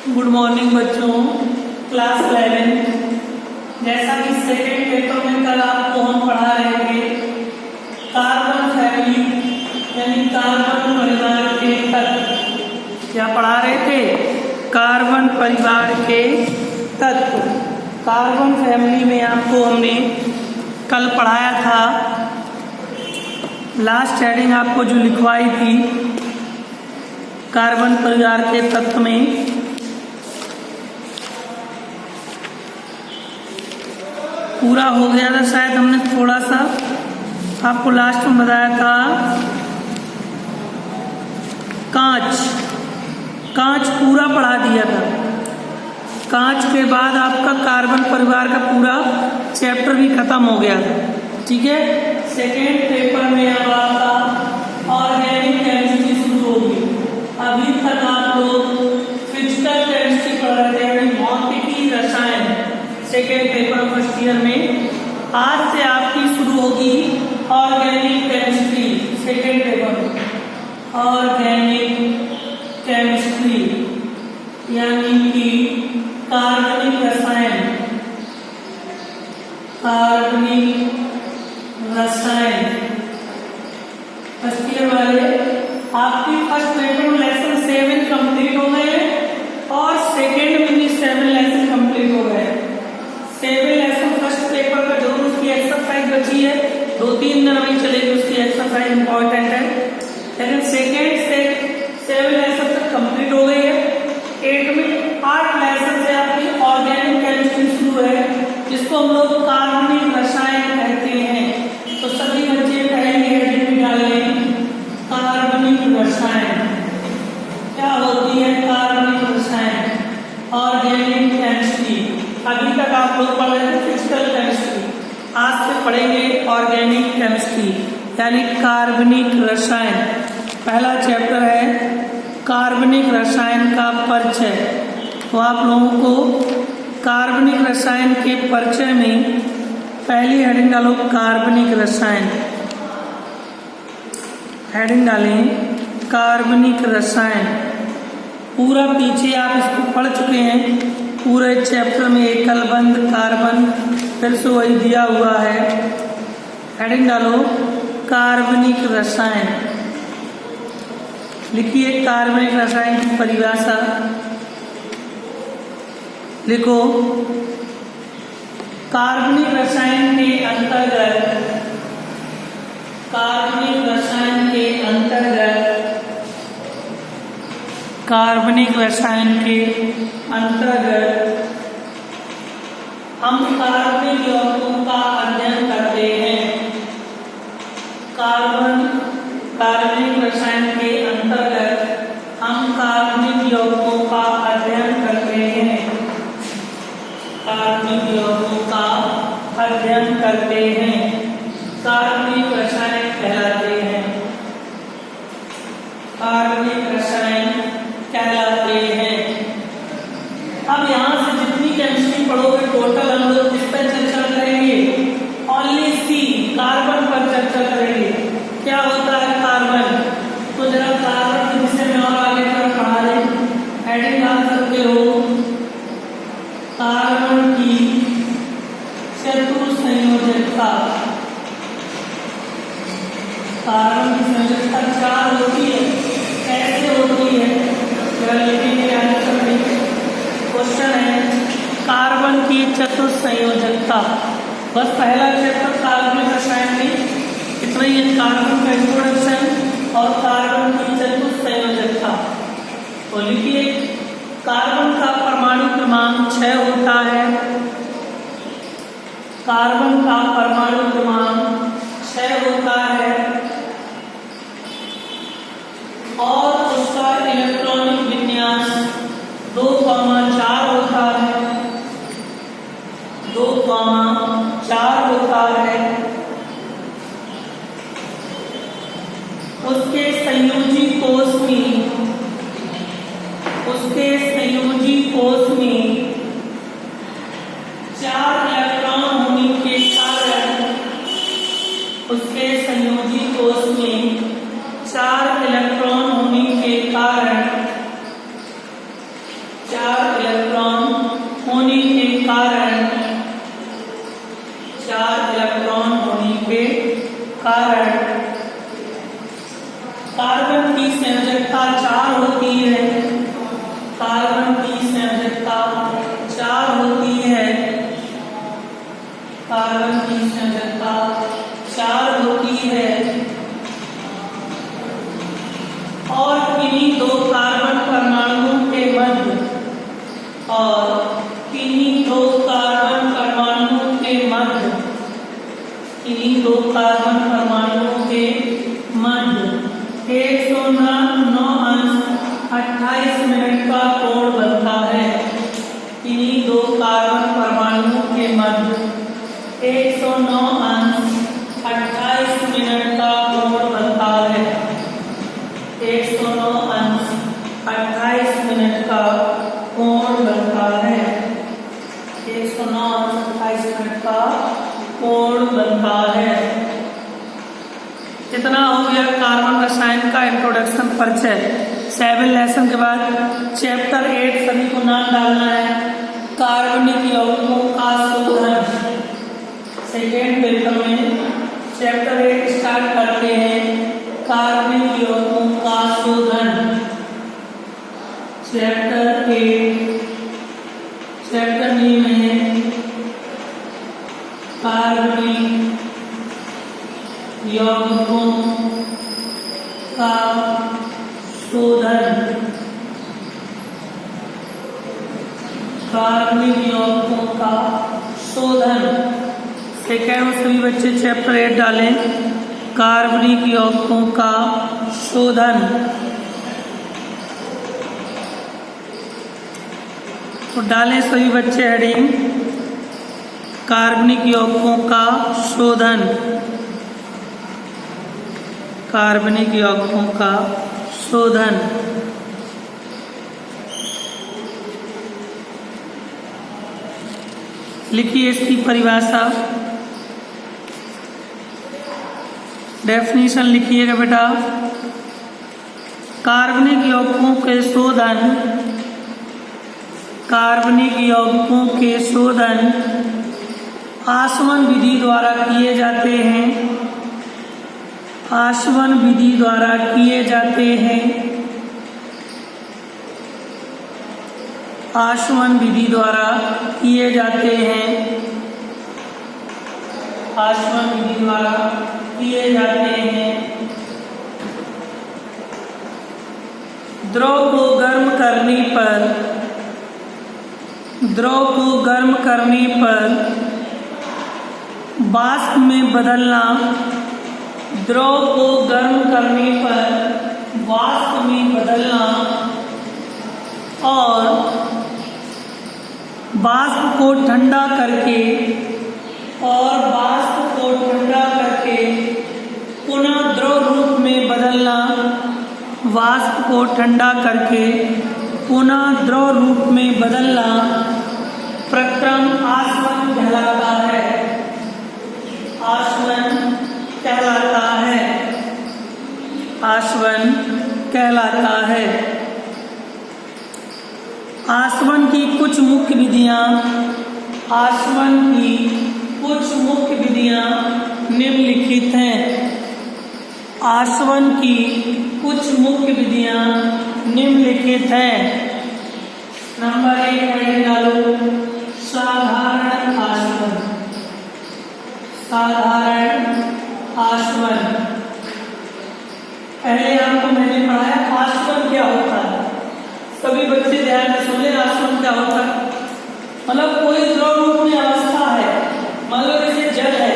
Good morning बच्चों, class 11। जैसा कि सेकेंड पेपर में कल आपको हम पढ़ा रहे थे कार्बन फैमिली यानी कार्बन परिवार के तत्व। क्या पढ़ा रहे थे? कार्बन परिवार के तत्व। कार्बन फैमिली में आपको हमने कल पढ़ाया था, लास्ट हेडिंग आपको जो लिखवाई थी कार्बन परिवार के तत्व में पूरा हो गया था। शायद हमने थोड़ा सा आपको लास्ट में बताया था कांच पूरा पढ़ा दिया था। कांच के बाद आपका कार्बन परिवार का पूरा चैप्टर भी खत्म हो गया था। ठीक है, सेकेंड पेपर में अब आपका ऑर्गेनिक केमिस्ट्री शुरू होगी। अभी तक आप लोग फिजिकल केमिस्ट्री पढ़ रहे थे यानी भौतिकी रसायन सेकेंड पेपर फर्स्ट ईयर में। आज से आपकी शुरू होगी organic chemistry second paper. Organic chemistry यानी कि कार्बनिक रसायन। कार्बनिक रसायन फर्स्ट ईयर वाले आपकी फर्स्ट पेपर में लेसन 7 कंप्लीट हो गए और सेकेंड में भी 7 लेसन कंप्लीट हो गए। 7 लेसन फर्स्ट पेपर का जरूर उसकी एक्सरसाइज बची है, 2-3 दिन अभी चलेगी उसकी एक्सरसाइज, इंपॉर्टेंट है। लेकिन सेकेंड से 7 लेसन तक कंप्लीट हो गई है। 8 में 8 लेसन से आपकी ऑर्गेनिक केमिस्ट्री शुरू है, जिसको हम लोग कार्बनिक रसायन कहते हैं। तो सभी बच्चे पहले हेडिंग में डाल लें कार्बनिक रसायन। क्या होती है कार्बनिक रसायन? Organic chemistry. अभी तक आप लोग पढ़ रहे थे फिजिकल केमिस्ट्री, आज से पढ़ेंगे ऑर्गेनिक केमिस्ट्री यानी कार्बनिक रसायन। पहला चैप्टर है कार्बनिक रसायन का परिचय। तो आप लोगों को कार्बनिक रसायन के परिचय में पहली हेडिंग डालो कार्बनिक रसायन। हेडिंग डालें कार्बनिक रसायन। पूरा पीछे आप इसको पढ़ चुके हैं, पूरे चैप्टर में एकल बंद कार्बन फिर से वही दिया हुआ है। हेडिंग डालो कार्बनिक रसायन। लिखिए कार्बनिक रसायन की परिभाषा लिखो। कार्बनिक रसायन के अंतर्गत कार्बनिक रसायन के अंतर्गत हम कार्बनिक यौगिकों का अध्ययन करते हैं। कार्बनिक रसायन के अंतर्गत हम कार्बनिक यौगिकों का अध्ययन करते हैं। कार्बनिक यौगिकों का अध्ययन करते हैं, कार्बनिक रसायन कहलाते हैं। कार्बनिक रसायन कहलाते हैं। अब यहाँ से जितनी केमिस्ट्री पढ़ोगे टोटल हम लोग किस पर चर्चा करेंगे? ओनली सी, कार्बन पर चर्चा करेंगे। क्या होता है कार्बन? तो जरा कार्बन के विषय में और आगे तक पढ़ा दें। हेडिंग डाल सकते हो कार्बन की चतुर्संयोजकता। कार्बन की संयोजकता 4 होती है। कैसे होती है? क्वेश्चन है कार्बन की चतुर्संयोजकता। बस पहला चैप्टर कार्बनिक रसायन में इतना ही है, कार्बन का इंट्रोडक्शन और कार्बन की चतुर्संयोजकता। तो लिखिए कार्बन का परमाणु क्रमांक 6 होता है। कार्बन का परमाणु क्रमांक 6 होता है और उसका इलेक्ट्रॉनिक विन्यास 2,4 होता है। 2,4 होता है। उसके संयोजी कोष में 4 इलेक्ट्रॉन होने के कारण उसके संयोजी कोष में 4 इलेक्ट्रॉन होने के कारण 4 और किन्हीं दो कार्बन परमाणुओं के मध्य और किन्हीं दो कार्बन परमाणुओं के मध्य किन्हीं दो कार्बन परमाणुओं के मध्य 109 अंश 28 मिनट का कोण बनता है। किन्हीं दो कार्बन परमाणुओं के मध्य 109 अंश 28 मिनट का कोण बनता है। 109 अंश 28 मिनट का कोण बनता है। 109 अंश 28 मिनट का कोण बनता है। इतना हो गया कार्बन रसायन का इंट्रोडक्शन परिचय। 7 लेसन के बाद चैप्टर 8 सभी को नाम डालना है। कार्बनिक यौगिकों का शोधन। सेकेंड पेपर में चैप्टर 8 स्टार्ट करते हैं। कार्बनिक यौगिकों का शोधन। चैप्टर 8 चैप्टर नेम है कार्बनिक यौगिकों का शोधन। कार्बनिक यौगिकों का शोधन। सेकेंड में सभी बच्चे चैप्टर 8 डालें। कार्बनिक यौगिकों का शोधन। तो डालें सभी बच्चे हेडिंग कार्बनिक यौगिकों का शोधन। कार्बनिक यौगिकों का शोधन। लिखिए इसकी परिभाषा। डेफिनेशन लिखिएगा बेटा। कार्बनिक यौगिकों के शोधन। कार्बनिक यौगिकों के शोधन आसवन विधि द्वारा किए जाते हैं। आसवन विधि द्वारा किए जाते हैं। आसवन विधि द्वारा किए जाते हैं। आसवन विधि द्वारा किए जाते हैं। द्रव को गर्म करने पर वाष्प में बदलना। द्रव को गर्म करने पर वाष्प में बदलना और वाष्प को ठंडा करके पुनः द्रव रूप में बदलना। वाष्प को ठंडा करके पुनः द्रव रूप में बदलना प्रक्रम आसवन कहलाता है। आसवन कहलाता है। आसवन कहलाता है। आसवन की कुछ मुख्य विधियां। आसवन की कुछ मुख्य विधियां निम्नलिखित हैं। आसवन की कुछ मुख्य विधियां निम्नलिखित हैं। नंबर 1 हेडिंग डालो साधारण आसवन। साधारण आसवन। पहले आपको मैंने पढ़ाया आसवन क्या होता है। सभी बच्चे ध्यान से सुने। आसवन क्या होता है? मतलब कोई द्रव रूप में अवस्था है। मान लो जैसे जल है।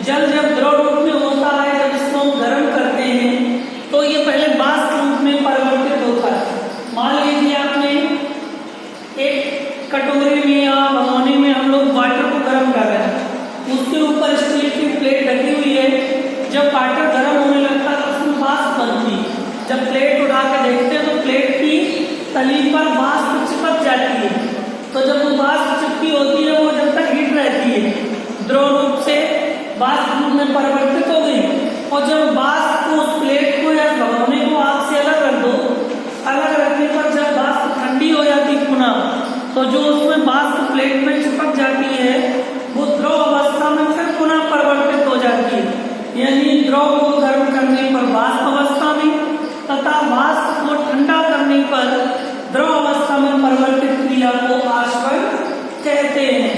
जल जब द्रव रूप में होता है, जब इसको हम गर्म करते हैं तो ये पहले वाष्प रूप में परिवर्तित होता है। मान लीजिए आपने एक कटोरे में या भगोने में हम लोग वाटर को गर्म कर रहे हैं। उसके ऊपर स्टील की प्लेट ढकी हुई है। जब वाटर गर्म होने लगता है तो उसमें वाष्प बनती है। जब प्लेट उठा के देखते हैं तो प्लेट की तली पर वाष्प चिपक जाती है। तो जब वो वाष्प चिपकी होती है वो जब तक हीट रहती है, द्रव रूप से वाष्प रूप में परिवर्तित हो गई। और जब वाष्प को उस प्लेट को या भगोने को आग से अलग रख दो, अलग रखने पर जब वाष्प ठंडी हो जाती पुनः, तो जो उसमें वाष्प प्लेट में चिपक जाती है वो द्रव अवस्था में फिर पुनः परिवर्तित हो जाती है। यानी द्रव को गर्म करने पर वाष्प अवस्था में तथा वाष्प को ठंडा करने पर द्रव अवस्था में परिवर्तित क्रिया को आसवन कहते हैं।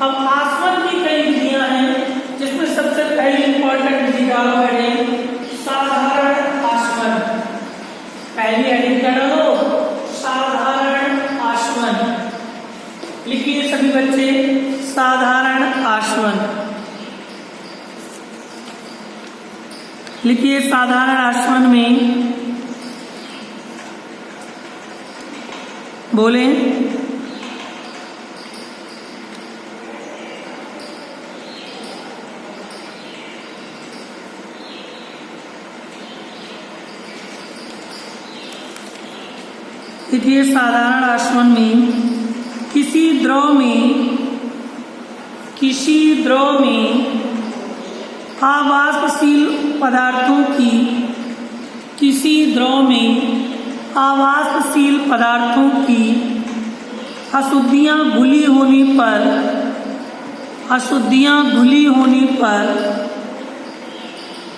अब आसवन की कई विधियां हैं, जिसमें सबसे पहली इंपॉर्टेंट विधि डालो है साधारण आसवन। पहली हेडिंग क्या डालो, साधारण आसवन। लिखिए सभी बच्चे, साधारण आसवन। लिखिए साधारण आसवन में बोले देखिए साधारण आसवन में किसी द्रव में आवासशील पदार्थों की, किसी द्रव में आवासशील पदार्थों की अशुद्धियां घुली होने पर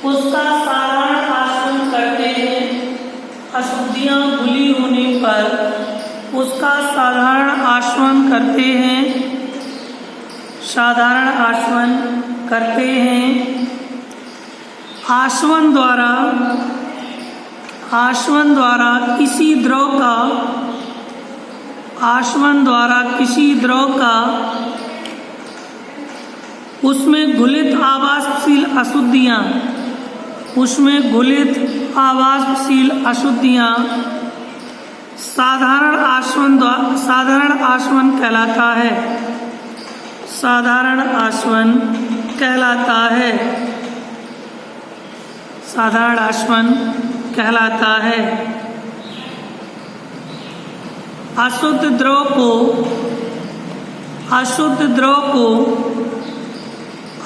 उसका साधारण आसवन करते हैं। अशुद्धियां घुली होने पर उसका साधारण आसवन करते हैं, साधारण आसवन करते हैं। आसवन द्वारा किसी द्रव का उसमें घुलित आवासशील अशुद्धियां साधारण आसवन कहलाता है, साधारण आसवन कहलाता है, साधारण आसवन कहलाता है। अशुद्ध द्रव को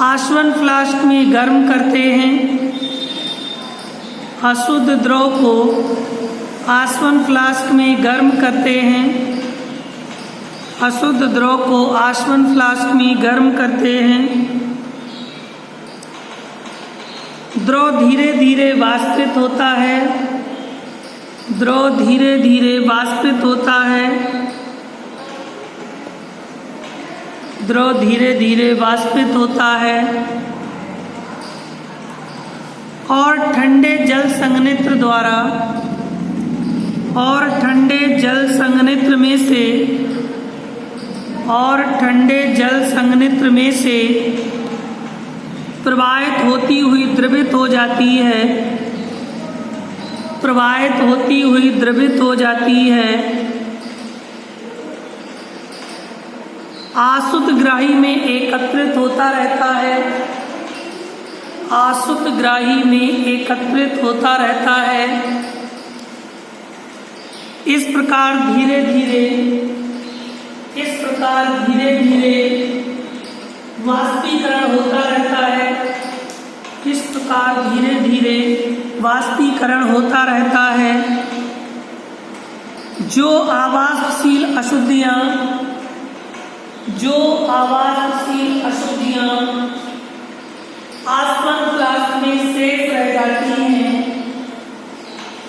आसवन फ्लास्क में गर्म करते हैं। अशुद्ध द्रव को आसवन फ्लास्क में गर्म करते हैं। अशुद्ध द्रव को आसवन फ्लास्क में गर्म करते हैं। द्रव धीरे धीरे वाष्पित होता है। द्रव धीरे धीरे वाष्पित होता है। द्रव धीरे धीरे वाष्पित होता है और ठंडे जल संघनित्र द्वारा, और ठंडे जल संघनित्र में से प्रवाहित होती हुई द्रवित हो जाती है, प्रवाहित होती हुई द्रवित हो जाती है। आशुद्ध ग्राही में एकत्रित होता रहता है। आशुद्ध ग्राही में एकत्रित होता रहता है। इस प्रकार धीरे धीरे वाष्पीकरण होता रहता है। इस प्रकार धीरे धीरे वाष्पीकरण होता रहता है। जो आवासशील अशुद्धियां आसवन फ्लास्क में शेष रह जाती हैं,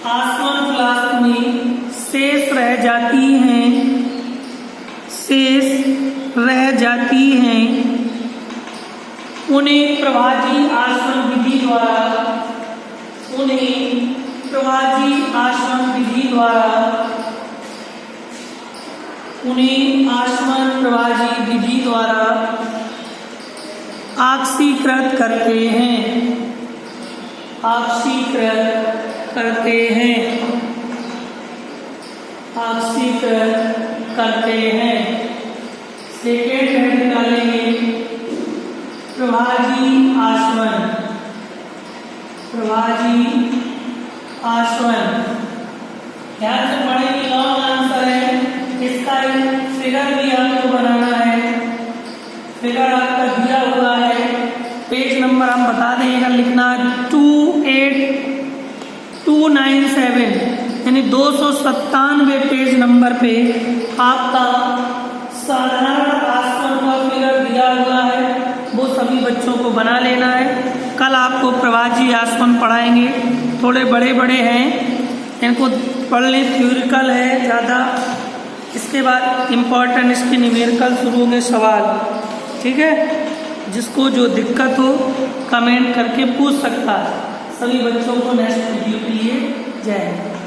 आसवन फ्लास्क में शेष रह जाती हैं, उन्हें प्रभाजी आसवन विधि द्वारा ऑक्सीकृत करते हैं। सेकेंड हेडिंग डालेंगे प्रभाजी आसवन। ध्यान से पढ़ेंगे, लॉन्ग आंसर है इसका। फिगर भी आपको बनाना है, फिगर आपका दिया हुआ है। पेज नंबर हम बता दें, अगर लिखना 28297 यानी 297 पेज नंबर पे आपका साधारण आसवन का फिगर दिया हुआ है, वो सभी बच्चों को बना लेना है। कल आपको प्रवाजी आसवन पढ़ाएंगे, थोड़े बड़े बड़े हैं, इनको पढ़ लें, थ्योरिकल है ज़्यादा। इसके बाद इम्पोर्टेंट इसके न्यूमेरिकल शुरू होंगे सवाल, ठीक है। जिसको जो दिक्कत हो कमेंट करके पूछ सकता है। सभी बच्चों को नेक्स्ट वीडियो के लिए जय हिंद।